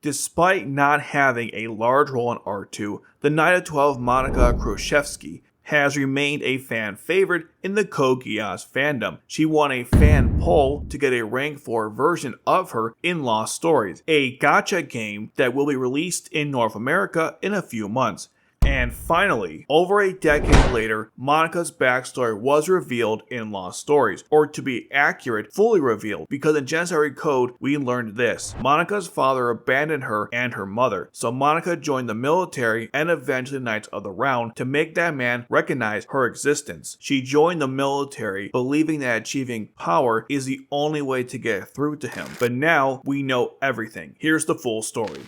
Despite not having a large role in R2, the Knight of 12 Monica Kurshevsky has remained a fan favorite in the Code Geass fandom. She won a fan poll to get a rank 4 version of her in Lost Stories, a gacha game that will be released in North America in a few months. And finally, over a decade later, Monica's backstory was revealed in Lost Stories, or to be accurate, fully revealed, because in Janissary Code, we learned this. Monica's father abandoned her and her mother, so Monica joined the military and eventually the Knights of the Round to make that man recognize her existence. She joined the military, believing that achieving power is the only way to get through to him. But now, we know everything. Here's the full story.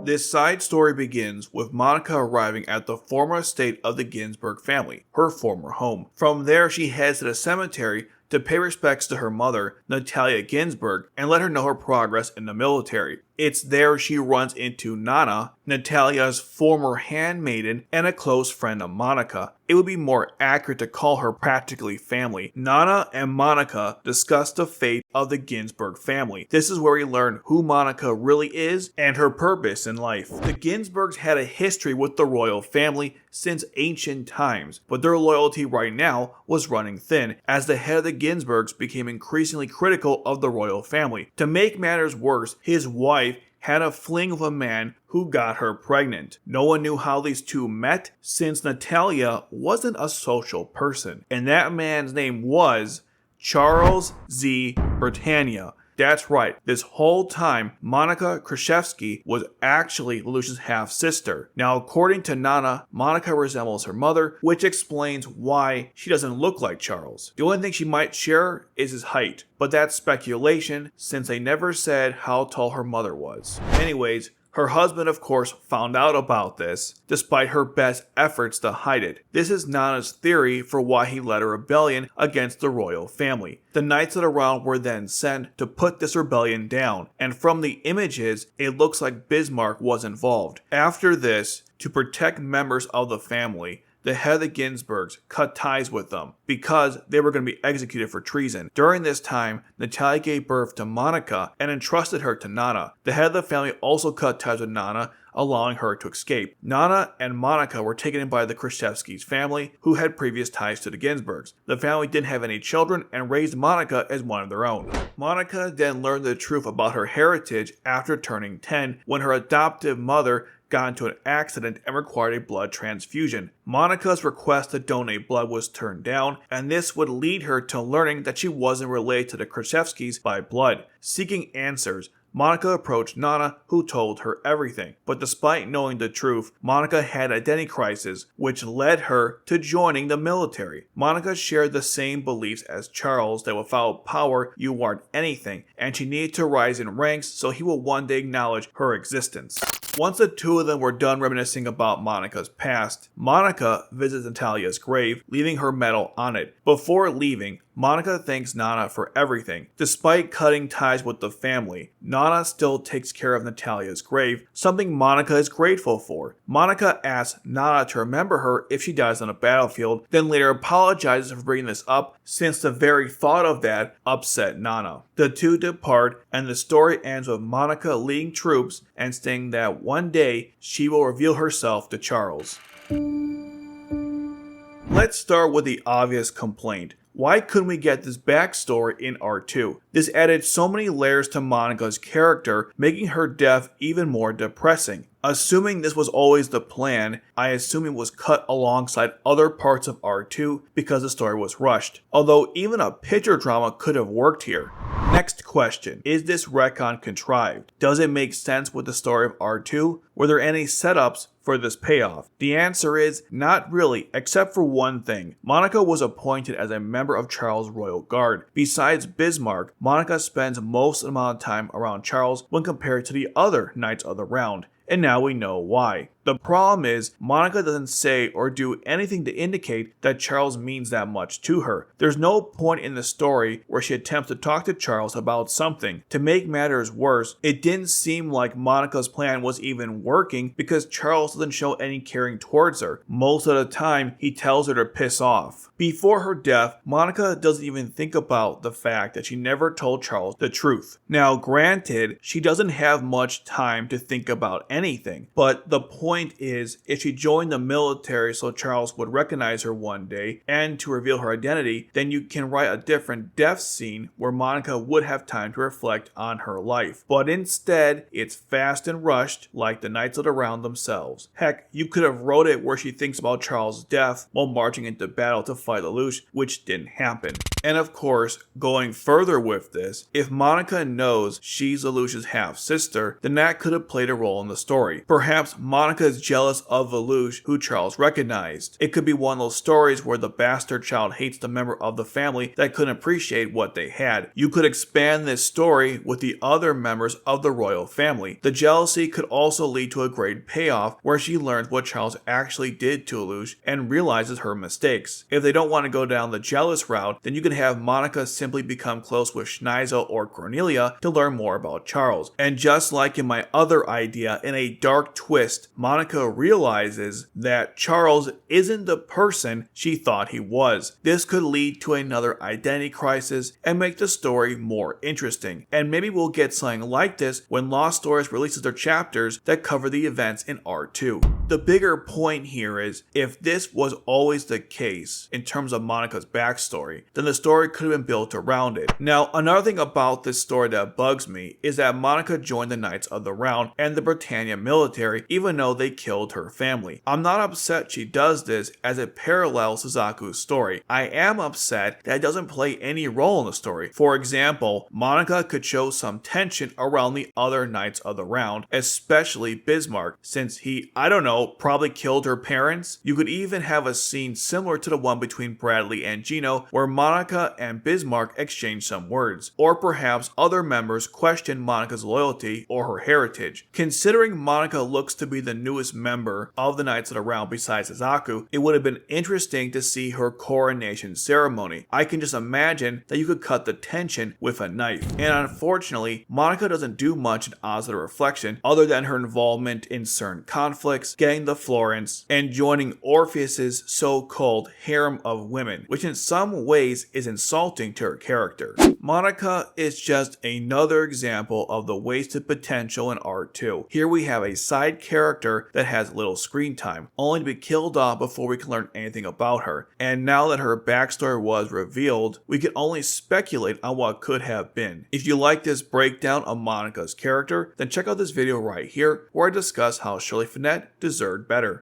This side story begins with Monica arriving at the former estate of the Ginsburg family, her former home. From there, she heads to the cemetery to pay respects to her mother, Natalia Ginsburg, and let her know her progress in the military. It's there she runs into Nana, Natalia's former handmaiden and a close friend of Monica. It would be more accurate to call her practically family. Nana and Monica discuss the fate of the Ginsburg family. This is where we learn who Monica really is and her purpose in life. The Ginsburgs had a history with the royal family since ancient times, but their loyalty right now was running thin as the head of the Ginsburgs became increasingly critical of the royal family. To make matters worse, his wife had a fling with a man who got her pregnant. No one knew how these two met since Natalia wasn't a social person, and that man's name was Charles Z. Britannia. That's right, this whole time, Monica Kurshevsky was actually Lelouch's half-sister. Now, according to Nana, Monica resembles her mother, which explains why she doesn't look like Charles. The only thing she might share is his height, but that's speculation since they never said how tall her mother was. Anyways, her husband, of course, found out about this, despite her best efforts to hide it. This is Nana's theory for why he led a rebellion against the royal family. The Knights of the Round were then sent to put this rebellion down, and from the images, it looks like Bismarck was involved. After this, to protect members of the family, the head of the Ginsburgs cut ties with them because they were going to be executed for treason. During this time, Natalia gave birth to Monica and entrusted her to Nana. The head of the family also cut ties with Nana, allowing her to escape. Nana and Monica were taken in by the Krushevsky's family, who had previous ties to the Ginsburgs. The family didn't have any children and raised Monica as one of their own. Monica then learned the truth about her heritage after turning 10, when her adoptive mother got into an accident and required a blood transfusion. Monica's request to donate blood was turned down, and this would lead her to learning that she wasn't related to the Krushevskys by blood. Seeking answers, Monica approached Nana, who told her everything. But despite knowing the truth, Monica had an identity crisis, which led her to joining the military. Monica shared the same beliefs as Charles, that without power, you aren't anything, and she needed to rise in ranks so he will one day acknowledge her existence. Once the two of them were done reminiscing about Monica's past, Monica visits Natalia's grave, leaving her medal on it. Before leaving, Monica thanks Nana for everything. Despite cutting ties with the family, Nana still takes care of Natalia's grave, something Monica is grateful for. Monica asks Nana to remember her if she dies on a battlefield, then later apologizes for bringing this up since the very thought of that upset Nana. The two depart, and the story ends with Monica leading troops and saying that one day she will reveal herself to Charles. Let's start with the obvious complaint. Why couldn't we get this backstory in R2? This added so many layers to Monica's character, making her death even more depressing. Assuming this was always the plan, I assume it was cut alongside other parts of R2 because the story was rushed. Although even a picture drama could have worked here. Next question, is this retcon contrived? Does it make sense with the story of R2? Were there any setups for this payoff? The answer is not really, except for one thing. Monica was appointed as a member of Charles' royal guard. Besides Bismarck, Monica spends most of the amount of time around Charles when compared to the other Knights of the Round. And now we know why. The problem is, Monica doesn't say or do anything to indicate that Charles means that much to her. There's no point in the story where she attempts to talk to Charles about something. To make matters worse, it didn't seem like Monica's plan was even working because Charles doesn't show any caring towards her. Most of the time, he tells her to piss off. Before her death, Monica doesn't even think about the fact that she never told Charles the truth. Now, granted, she doesn't have much time to think about anything, but the point is, if she joined the military so Charles would recognize her one day and to reveal her identity, then you can write a different death scene where Monica would have time to reflect on her life. But instead, it's fast and rushed like the Knights of the Round themselves. Heck, you could have wrote it where she thinks about Charles' death while marching into battle to fight Lelouch, which didn't happen. And of course, going further with this, if Monica knows she's Lelouch's half-sister, then that could have played a role in the story. Perhaps Monica is jealous of Lelouch, who Charles recognized. It could be one of those stories where the bastard child hates the member of the family that couldn't appreciate what they had. You could expand this story with the other members of the royal family. The jealousy could also lead to a great payoff where she learns what Charles actually did to Lelouch and realizes her mistakes. If they don't want to go down the jealous route, then you can have Monica simply become close with Schneisel or Cornelia to learn more about Charles. And just like in my other idea, in a dark twist, Monica realizes that Charles isn't the person she thought he was. This could lead to another identity crisis and make the story more interesting. And maybe we'll get something like this when Lost Stories releases their chapters that cover the events in R2. The bigger point here is, if this was always the case in terms of Monica's backstory, then the story could have been built around it. Now, another thing about this story that bugs me is that Monica joined the Knights of the Round and the Britannia military even though they killed her family. I'm not upset she does this as it parallels Suzaku's story. I am upset that it doesn't play any role in the story. For example, Monica could show some tension around the other Knights of the Round, especially Bismarck, since he, probably killed her parents. You could even have a scene similar to the one between Bradley and Gino where Monica and Bismarck exchange some words, or perhaps other members question Monica's loyalty or her heritage. Considering Monica looks to be the newest member of the Knights of the Round besides Suzaku, it would have been interesting to see her coronation ceremony. I can just imagine that you could cut the tension with a knife. And unfortunately, Monica doesn't do much in Oz the Reflection other than her involvement in certain conflicts, getting the Florence, and joining Orpheus's so-called harem of women, which in some ways is insulting to her character. Monica is just another example of the wasted potential in R2. Here we have a side character that has little screen time, only to be killed off before we can learn anything about her. And now that her backstory was revealed, we can only speculate on what could have been. If you like this breakdown of Monica's character, then check out this video right here where I discuss how Shirley Finette deserved better.